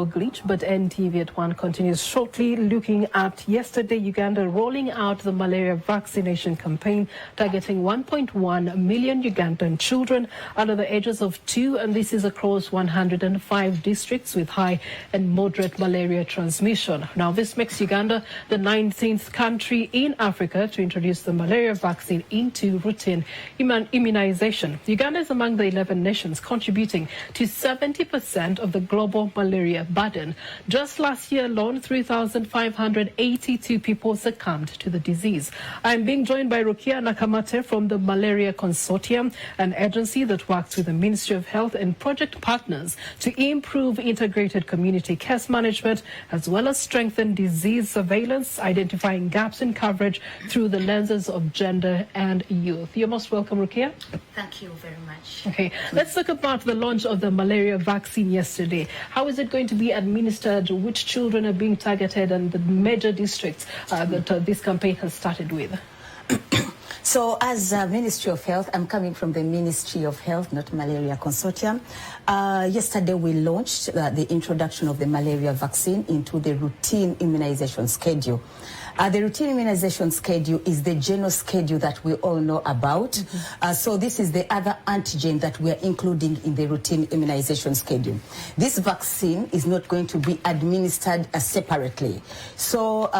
Glitch, but NTV at 1 continues shortly, looking at yesterday Uganda rolling out the malaria vaccination campaign targeting 1.1 million Ugandan children under the ages of 2, and this is across 105 districts with high and moderate malaria transmission. Now this makes Uganda the 19th country in Africa to introduce the malaria vaccine into routine immunization. Uganda is among the 11 nations contributing to 70% of the global malaria burden. Just last year alone, 3,582 people succumbed to the disease. I'm being joined by Rukia Nakamatte from the Malaria Consortium, an agency that works with the Ministry of Health and project partners to improve integrated community case management, as well as strengthen disease surveillance, identifying gaps in coverage through the lenses of gender and youth. You're most welcome, Rukia. Thank you very much. Okay, let's talk about the launch of the malaria vaccine yesterday. How is it going to be administered? Which children are being targeted, and the major districts that this campaign has started with? So as Ministry of Health, I'm coming from the Ministry of Health, not Malaria Consortium. Yesterday we launched the introduction of the malaria vaccine into the routine immunization schedule. The routine immunization schedule is the general schedule that we all know about. So this is the other antigen that we are including in the routine immunization schedule. This vaccine is not going to be administered separately. So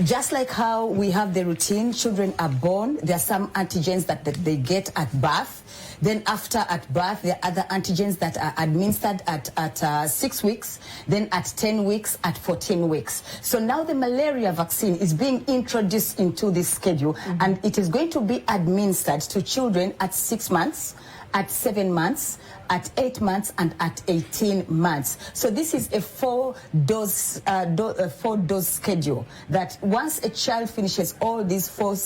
just like how we have the routine, children are born, there are some antigens that they get at birth. Then after at birth, there are other antigens that are administered at 6 weeks, then at 10 weeks, at 14 weeks. So now the malaria vaccine is being introduced into this schedule, and it is going to be administered to children at 6 months, at 7 months, at 8 months, and at 18 months. So this is a four-dose schedule, that once a child finishes all these four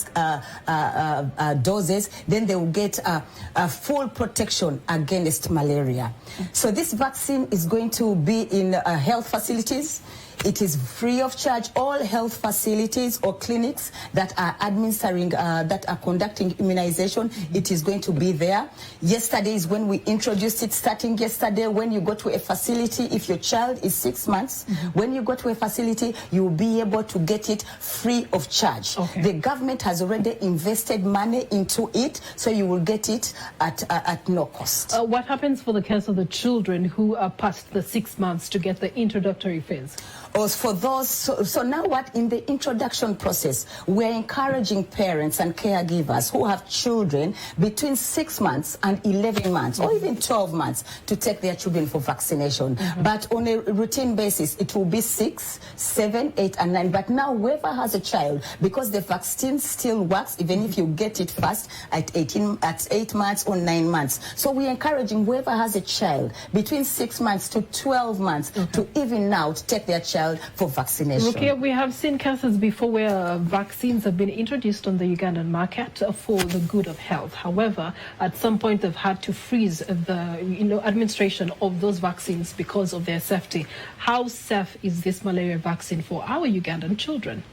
doses, then they will get a full protection against malaria. So this vaccine is going to be in health facilities. It is free of charge. All health facilities or clinics that are administering, that are conducting immunization, it is going to be there. Yesterday is when we introduced it, starting yesterday. When you go to a facility, if your child is 6 months, when you go to a facility, you will be able to get it free of charge. The government has already invested money into it, so you will get it at no cost. What happens for the case of the children who are past the 6 months to get the introductory phase? For those, so now what, in the introduction process, we're encouraging parents and caregivers who have children between 6 months and 11 months, or even 12 months, to take their children for vaccination. But on a routine basis, it will be 6, 7, 8, and 9. But now whoever has a child, because the vaccine still works, even if you get it first at 8 months or 9 months. So we're encouraging whoever has a child between 6 months to 12 months to even now to take their child for vaccination. Rukia, we have seen cases before where vaccines have been introduced on the Ugandan market for the good of health. However, at some point they've had to freeze the administration of those vaccines because of their safety. How safe is this malaria vaccine for our Ugandan children?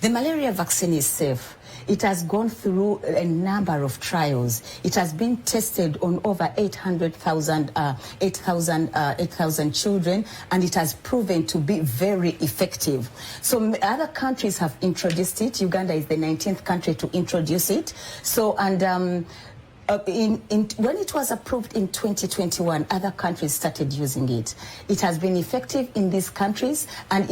The malaria vaccine is safe. It has gone through a number of trials. It has been tested on over 8,000 children, and it has proven to be very effective. So other countries have introduced it. Uganda is the 19th country to introduce it. So, and when it was approved in 2021, other countries started using it. It has been effective in these countries, and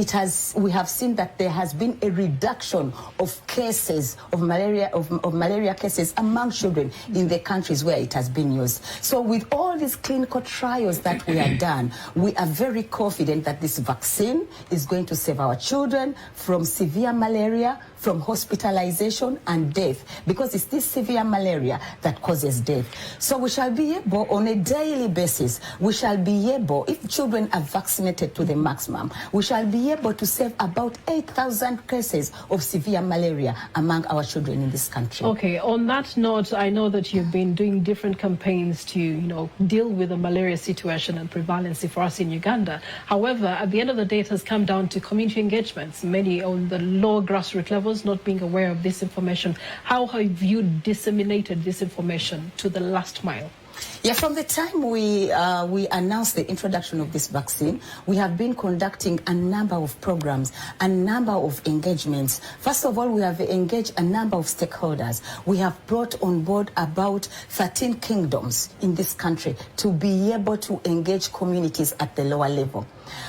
we have seen that there has been a reduction of cases of malaria cases among children in the countries where it has been used. So with all these clinical trials that we have done, we are very confident that this vaccine is going to save our children from severe malaria, from hospitalization and death, because it's this severe malaria that causes death. So we shall be able, on a daily basis, we shall be able, if children are vaccinated to the maximum, we shall be able to save about 8,000 cases of severe malaria among our children in this country. Okay, on that note, I know that you've been doing different campaigns to, deal with the malaria situation and prevalency for us in Uganda. However, at the end of the day, it has come down to community engagements, many on the low grassroots levels not being aware of this information. How have you disseminated this information to the last mile? Yeah, from the time we announced the introduction of this vaccine, we have been conducting a number of programs, a number of engagements. First of all, we have engaged a number of stakeholders. We have brought on board about 13 kingdoms in this country to be able to engage communities at the lower level.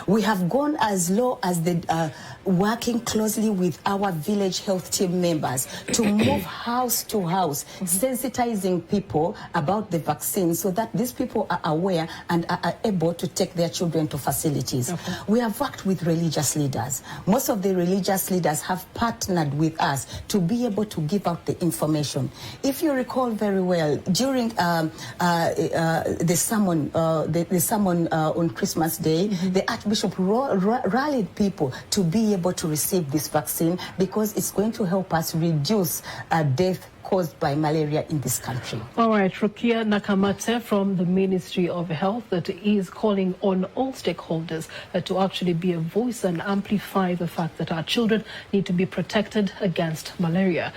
We have gone as low as working closely with our village health team members to move house to house, sensitizing people about the vaccine so that these people are aware and are able to take their children to facilities. Okay. We have worked with religious leaders. Most of the religious leaders have partnered with us to be able to give out the information. If you recall very well, during the sermon on Christmas Day, the Archbishop rallied people to be able to receive this vaccine because it's going to help us reduce death caused by malaria in this country. All right, Rukia Nakamatte from the Ministry of Health that is calling on all stakeholders to actually be a voice and amplify the fact that our children need to be protected against malaria.